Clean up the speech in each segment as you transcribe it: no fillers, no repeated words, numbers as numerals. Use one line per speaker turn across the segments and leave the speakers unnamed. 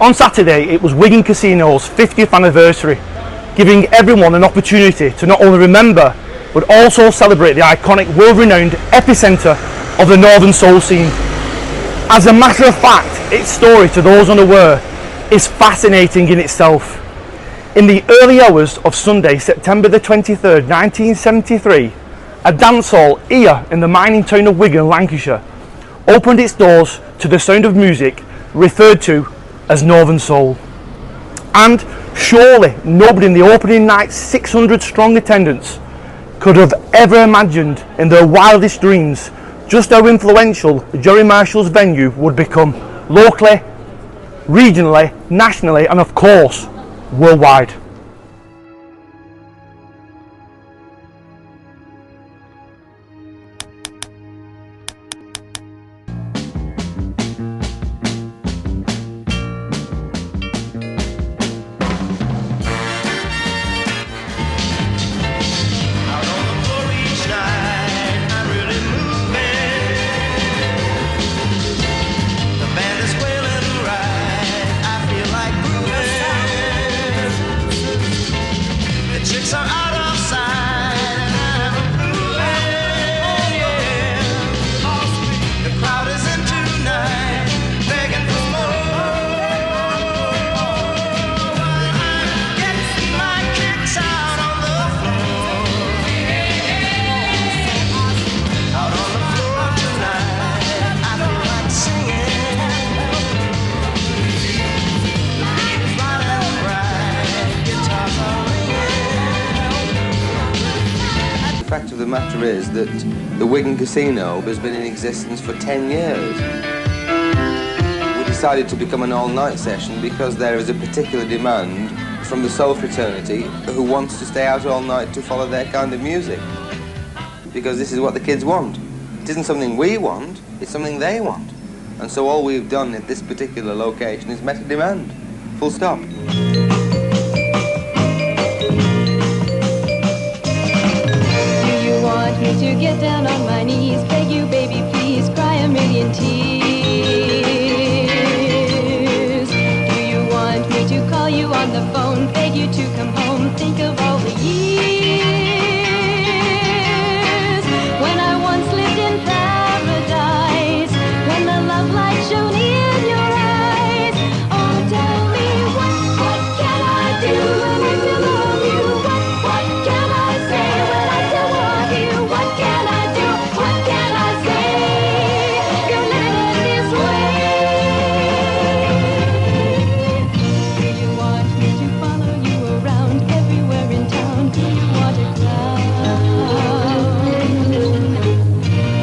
On Saturday, it was Wigan Casino's 50th anniversary, giving everyone an opportunity to not only remember, but also celebrate the iconic, world-renowned epicentre of the Northern Soul scene. As a matter of fact, its story, to those unaware, is fascinating in itself. In the early hours of Sunday, September the 23rd, 1973, a dance hall here in the mining town of Wigan, Lancashire, opened its doors to the sound of music referred to as Northern Soul. And surely nobody in the opening night's 600 strong attendance could have ever imagined in their wildest dreams just how influential Jerry Marshall's venue would become locally, regionally, nationally, and of course worldwide.
The fact of the matter is that the Wigan Casino has been in existence for 10 years. We decided to become an all-night session because there is a particular demand from the soul fraternity who wants to stay out all night to follow their kind of music. Because this is what the kids want. It isn't something we want, it's something they want. And so all we've done at this particular location is met a demand. Full stop.
Want me to get down on my knees, beg you, baby, please, cry a million tears? Do you want me to call you on the phone, beg you to come home, think of all the years when I once lived in paradise, when the love light shone in your eyes? Oh, tell me, what can I do when I still love you? What can I say when I still want you? What can I do? What can I say? You're living this way. Do you want me to follow you around everywhere in town? Do you want a clown?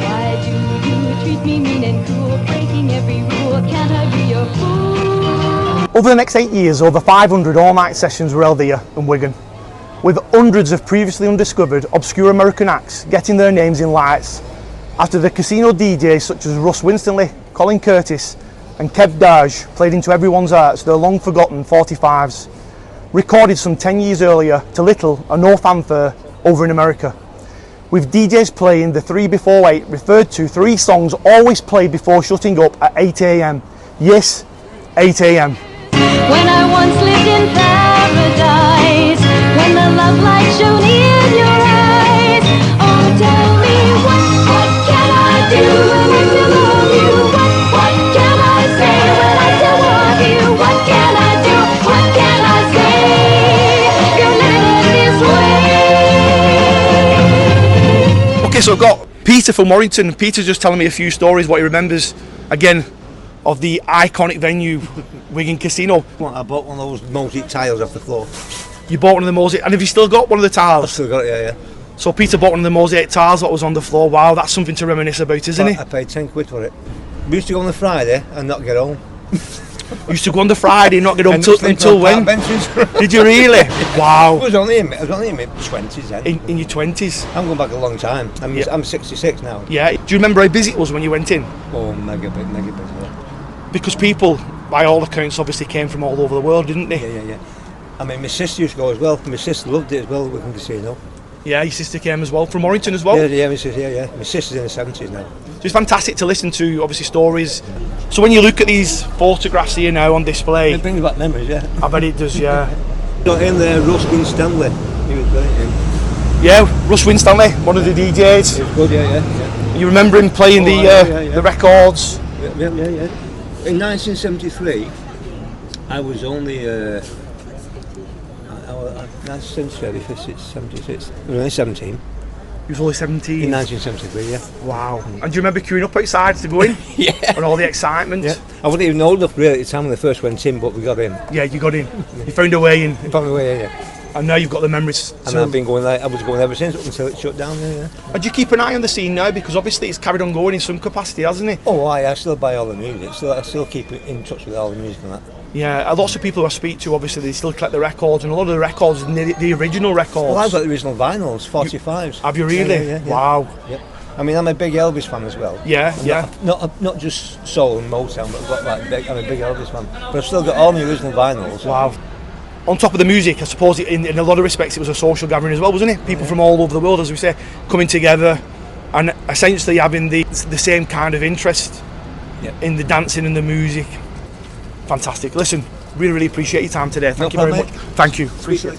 Why do you treat me mean and cruel, breaking every rule? Can't I be your fool?
Over the next 8 years, over 500 all-night sessions were held here in Wigan, with hundreds of previously undiscovered obscure American acts getting their names in lights after the casino DJs such as Russ Winstanley, Colin and Darge played into everyone's hearts their long forgotten 45s, recorded some 10 years earlier to little or no fanfare over in America, with DJs playing the 3 before 8 referred to 3 songs always played before shutting up at 8 AM. Yes, 8 AM.
When I once lived in paradise, when the love light shone in your eyes. Oh, tell me, what can I do when I still love you? What can I say when I still want you? What can I do? What can I say? You're living this way.
Okay, so I've got Peter from Warrington. Peter's just telling me a few stories, what he remembers, again, of the iconic venue, Wigan Casino.
I bought one of those mosaic tiles off the floor.
You bought one of the mosaic, and have you still got one of the tiles?
I've still got it, yeah.
So Peter bought one of the mosaic tiles that was on the floor. Wow, that's something to reminisce about, isn't it?
I paid 10 quid for it. We used to go on the Friday and not get home.
You used to go on the Friday and not get home until when?
Benches.
Did you really? Wow.
I was only in my 20s then.
In your 20s?
I'm going back a long time. I'm 66 now.
Yeah. Do you remember how busy it was when you went in?
Oh, mega busy, yeah.
Because people, by all accounts, obviously came from all over the world, didn't they?
Yeah. I mean, my sister used to go as well. My sister loved it as well, Wigan Casino.
Yeah, your sister came as well, from Warrington as well.
Yeah, my sister's in her 70s now.
So it's fantastic to listen to, obviously, stories. So when you look at these photographs here now on display,
It brings back memories, yeah.
I bet it does, yeah.
Got in there, Russ Winstanley. He was brilliant.
Yeah, Russ Winstanley, one of the DJs.
He was good, yeah.
You remember him playing the records?
Yeah. In 1973, I was only 76. I was only 17.
He was only 17.
In 1973, yeah.
Wow. And do you remember queuing up outside to go in?
Yeah.
And all the excitement?
Yeah. I wasn't even old enough really at the time when they first went in, but we got in.
Yeah, you got in. You found a way in.
Found a way, yeah.
And now you've got the memories.
And I've been going there, I was going ever since, up until it shut down, yeah.
And do you keep an eye on the scene now? Because obviously it's carried on going in some capacity, hasn't it?
Oh, I still buy all the music, so I still keep in touch with all the music and that.
Yeah, lots of people who I speak to, obviously, they still collect the records, and a lot of the records are the original records.
Well, I've got the original vinyls, 45s.
Have you really?
Yeah.
Wow.
Yeah. I mean, I'm a big Elvis fan as well.
Yeah.
Not just soul and Motown, but I'm a big Elvis fan. But I've still got all the original vinyls.
Wow. On top of the music, I suppose in a lot of respects it was a social gathering as well, wasn't it? People from all over the world, as we say, coming together and essentially having the same kind of interest in the dancing and the music. Fantastic. Listen, really appreciate your time today. Thank you very much. Thank you.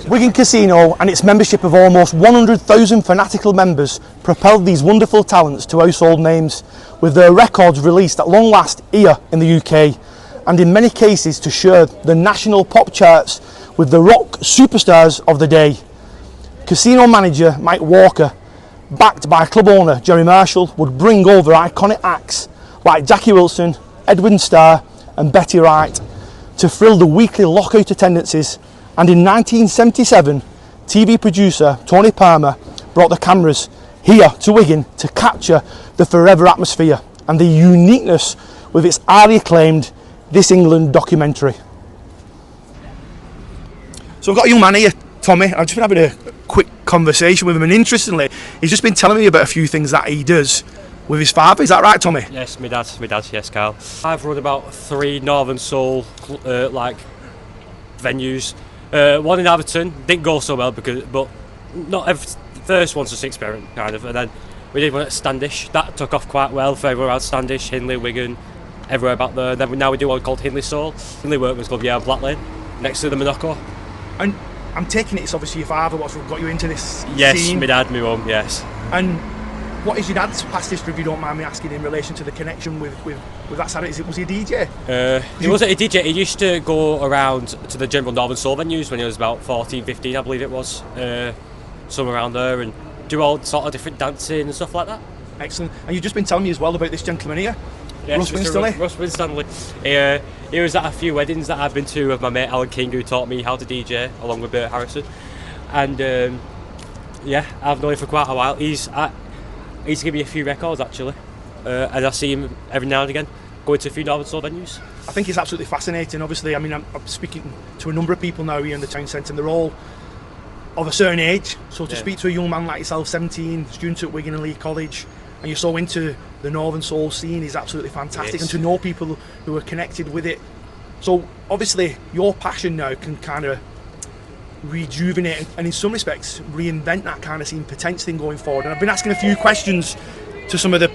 Wigan Casino and its membership of almost 100,000 fanatical members propelled these wonderful talents to household names, with their records released at long last here in the UK, and in many cases to share the national pop charts with the rock superstars of the day. Casino manager Mike Walker, backed by club owner Jerry Marshall, would bring over iconic acts like Jackie Wilson, Edwin Starr and Betty Wright to thrill the weekly lockout attendances, and in 1977 TV producer Tony Palmer brought the cameras here to Wigan to capture the forever atmosphere and the uniqueness with its highly acclaimed This England documentary. So I've got a young man here, Tommy. I've just been having a quick conversation with him, and interestingly, he's just been telling me about a few things that he does with his father. Is that right, Tommy?
Yes, my dad, yes, Carl. I've run about 3 Northern Soul venues. One in Everton didn't go so well but not every first one's just an experiment kind of, and then we did one at Standish that took off quite well for everywhere around Standish, Hindley, Wigan, everywhere about there. Then now we do one called Hindley Soul. Hindley Workman's Club, yeah, Black Lane, next to the Monaco.
And I'm taking it, it's obviously your father what's got you into this
Yes,
scene.
my dad, my mum, yes.
And what is your dad's past history, if you don't mind me asking, in relation to the connection with that side? Was he a DJ?
He wasn't a DJ, he used to go around to the general Northern Soul venues when he was about 14, 15 I believe it was, somewhere around there, and do all sort of different dancing and stuff like that.
Excellent. And you've just been telling me as well about this gentleman here,
Yes,
Russ Winstanley.
Russ Winstanley. He was at a few weddings that I've been to with my mate Alan King, who taught me how to DJ along with Bert Harrison, and I've known him for quite a while. He used to give me a few records actually, and I see him every now and again going to a few Northern Soul venues.
I think it's absolutely fascinating. Obviously, I mean, I'm speaking to a number of people now here in the town centre, and they're all of a certain age. So to speak to a young man like yourself, 17, student at Wigan and Lee College, and you're so into the Northern Soul scene, is absolutely fantastic.
Yes.
And to know people who are connected with it. So obviously, your passion now can kind of rejuvenate and in some respects reinvent that kind of scene potentially going forward. And I've been asking a few questions to some of the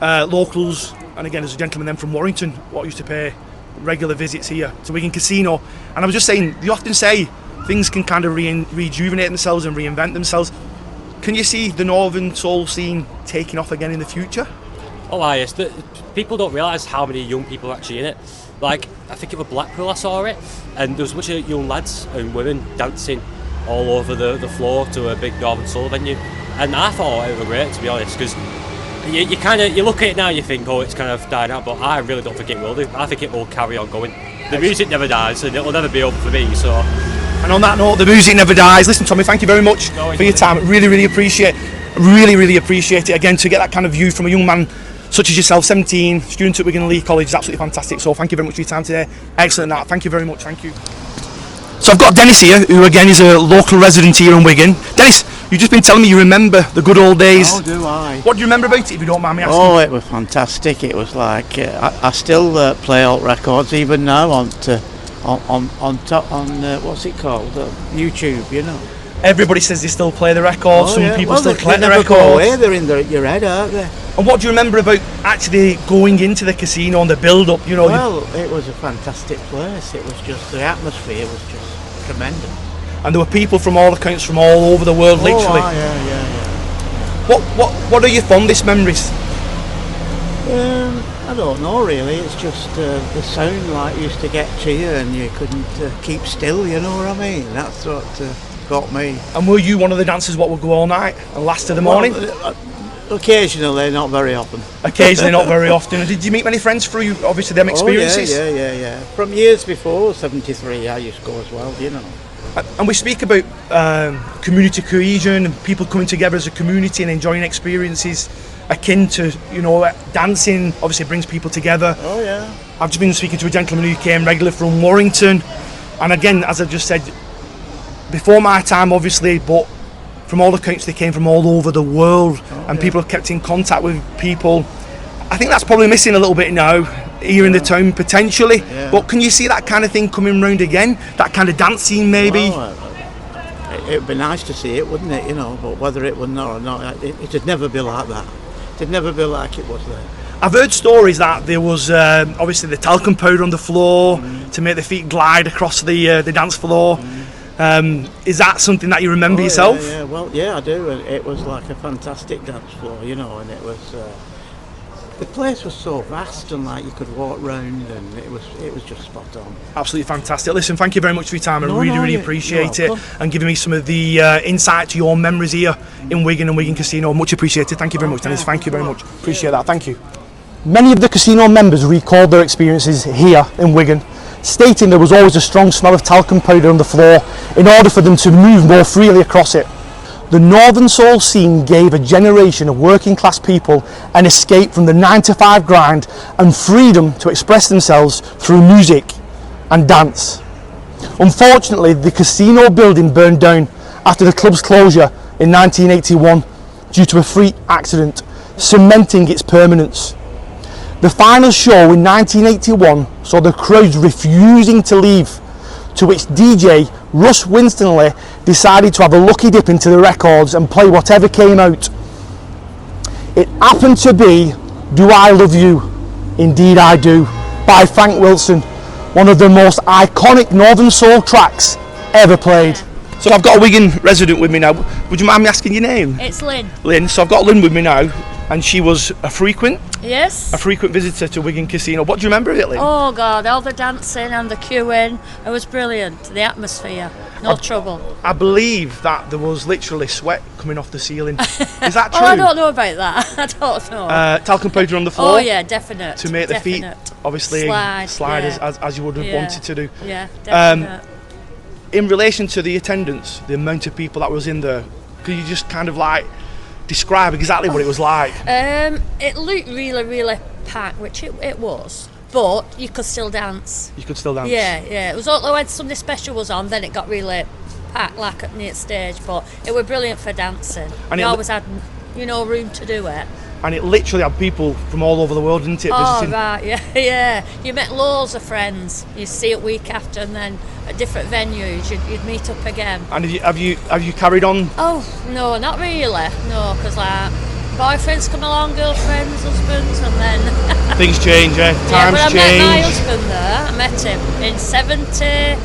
locals, and again, there's a gentleman then from Warrington what used to pay regular visits here to Wigan Casino, and I was just saying, you often say things can kind of rejuvenate themselves and reinvent themselves. Can you see the Northern Soul scene taking off again in the future?
Oh yes, people don't realise how many young people are actually in it. Like, I think it was Blackpool I saw it, and there was a bunch of young lads and women dancing all over the floor to a big Northern Soul venue, and I thought it was great, to be honest, because you look at it now, you think, oh, it's kind of dying out, but I really don't think it will do. I think it will carry on going. The music never dies, and it will never be over for me, so.
And on that note, the music never dies. Listen, Tommy, thank you very much for your time. Really appreciate it. Again, to get that kind of view from a young man such as yourself, 17, student at Wigan and Lee College, is absolutely fantastic. So thank you very much for your time today. Excellent, that. Thank you very much. Thank you. So I've got Dennis here, who again is a local resident here in Wigan. Dennis, you've just been telling me you remember the good old days.
Oh, do I?
What do you remember about it, if you don't mind me asking?
Oh, it was fantastic. It was like I still play alt records even now on what's it called, YouTube, you know.
Everybody says they still play the records. Some people
well,
still
they
collect the
never
records.
go away. They're in your head, aren't they?
And what do you remember about actually going into the casino and the build-up? You know,
Well, it was a fantastic place. It was just, the atmosphere was just tremendous.
and there were people from all accounts from all over the world, literally.
Oh, yeah.
What are your fondest memories?
I don't know really. It's just the sound like used to get to you, and you couldn't keep still. You know what I mean? That's what got me.
And were you one of the dancers what would go all night and last to the morning?
Occasionally, not very often.
Occasionally, not very often. And did you meet many friends through obviously them experiences?
Oh yeah. From years before '73, I used to go as well. You know.
And we speak about community cohesion and people coming together as a community and enjoying experiences akin to, you know, dancing obviously brings people together.
Oh yeah.
I've just been speaking to a gentleman who came regularly from Warrington, and again, as I just said, before my time obviously, but from all accounts they came from all over the world, and people have kept in contact with people. I think that's probably missing a little bit now here in the town potentially, but can you see that kind of thing coming round again, that kind of dancing maybe?
Well, it'd be nice to see it, wouldn't it? You know, but whether it would not or not, it'd never be like that. It'd never be like it was there.
I've heard stories that there was obviously the talcum powder on the floor to make the feet glide across the dance floor. Is that something that you remember yourself?
Yeah, well, yeah, I do. It was like a fantastic dance floor, you know, and it was. The place was so vast, and like you could walk round, and it was just spot on.
Absolutely fantastic. Listen, thank you very much for your time. I
No,
really
you're
appreciate it,
welcome.
and giving me some of the insight to your memories here in Wigan and Wigan Casino. Much appreciated. Thank you very much, Dennis. Thank you very much. Appreciate that. Thank you. Many of the casino members recalled their experiences here in Wigan, stating there was always a strong smell of talcum powder on the floor in order for them to move more freely across it. The Northern Soul scene gave a generation of working class people an escape from the 9-to-5 grind and freedom to express themselves through music and dance. Unfortunately, the casino building burned down after the club's closure in 1981 due to a freak accident, cementing its permanence. The final show in 1981 saw the crowds refusing to leave, to which DJ Russ Winstanley decided to have a lucky dip into the records and play whatever came out. It happened to be Do I Love You? Indeed I Do by Frank Wilson, one of the most iconic Northern Soul tracks ever played. So I've got a Wigan resident with me now. Would you mind me asking your name?
It's Lynn.
Lynn. So I've got Lynn with me now, and she was a frequent
Yes.
visitor to Wigan Casino. What do you remember of it, Lynn?
Oh God, all the dancing and the queuing. It was brilliant. The atmosphere. No trouble.
I believe that there was literally sweat coming off the ceiling. Is that true?
Oh, I don't know about that. I don't know.
Talcum powder on the floor.
Oh yeah, definite.
To make the feet
Definite.
obviously slide
yeah.
as you would have
Yeah.
wanted to do.
Yeah, definite.
In relation to the attendance, the amount of people that was in there, could you just kind of like describe exactly what it was like?
It looked really packed, which it was, but you could still dance.
You could still dance.
Yeah. It was only when something special was on, then it got really packed, like at near stage. But it was brilliant for dancing.
And
you
it
always had, room to do it.
And it literally had people from all over the world, didn't it?
Oh
visiting.
right, yeah. You met loads of friends. You see it week after, and then at different venues, you'd meet up again.
And have you carried on?
Oh no, not really. No, because like boyfriends come along, girlfriends, husbands, and then
Things change, eh?
yeah.
Times
But I
change.
met my husband there. I met him in 73.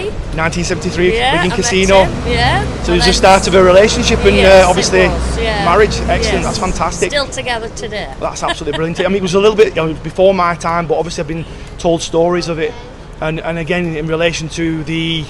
1973,
Yeah,
Wigan
I
Casino.
met him, yeah.
So it
And
was the
then-
start of a relationship and
Yes, it
obviously
was, yeah.
marriage. Excellent.
Yes.
That's fantastic.
Still together today.
That's absolutely brilliant. I mean, it was a little bit before my time, but obviously I've been told stories of it, and again in relation to the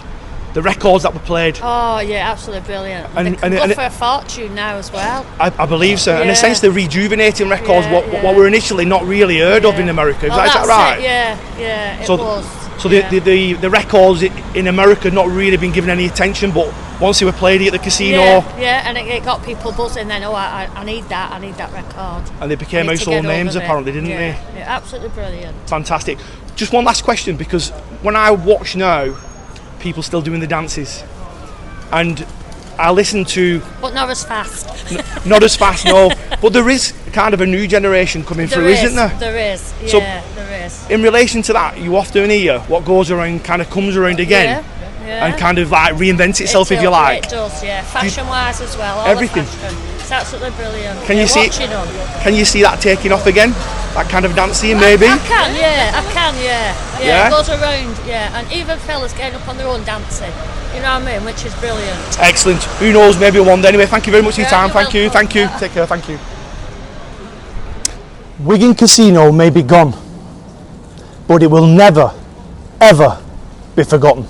records that were played.
Oh yeah, absolutely brilliant.
And-
They can
and-
go
and
for a fortune now as well.
I believe so. And
Yeah.
essentially rejuvenating records,
Yeah,
what were initially not really heard of
Yeah.
in America. Is
Oh,
that
that's
right?
it, yeah, it
So,
was.
so
yeah.
the records in America had not really been given any attention, but once they were played at the casino,
Yeah, and it got people buzzing. Then, I need that record.
and they became
I need to
household
get
names
over it.
apparently, didn't
Yeah,
they?
yeah, absolutely brilliant.
Fantastic. Just one last question, because when I watch now, people still doing the dances, and I listen to
But not as fast.
not as fast, no, but there is kind of a new generation coming through, isn't there?
There is.
So-
Yeah, there is.
In relation to that, you often hear what goes around kind of comes around again. and kind of like reinvent itself, if you like.
It does, yeah. Fashion-wise as well. All
Everything.
The fashion. It's absolutely brilliant.
Can you see?
Watching them.
Can you see that taking off again? That kind of dancing, maybe.
I can, yeah.
Yeah?
It goes around, yeah. And even fellas getting up on their own dancing. You know what I mean? Which is brilliant.
Excellent. Who knows? Maybe one day. Anyway, thank you very much for your time.
You're
Thank you.
welcome.
Thank you. Take care. Thank you. Wigan Casino may be gone, but it will never, ever be forgotten.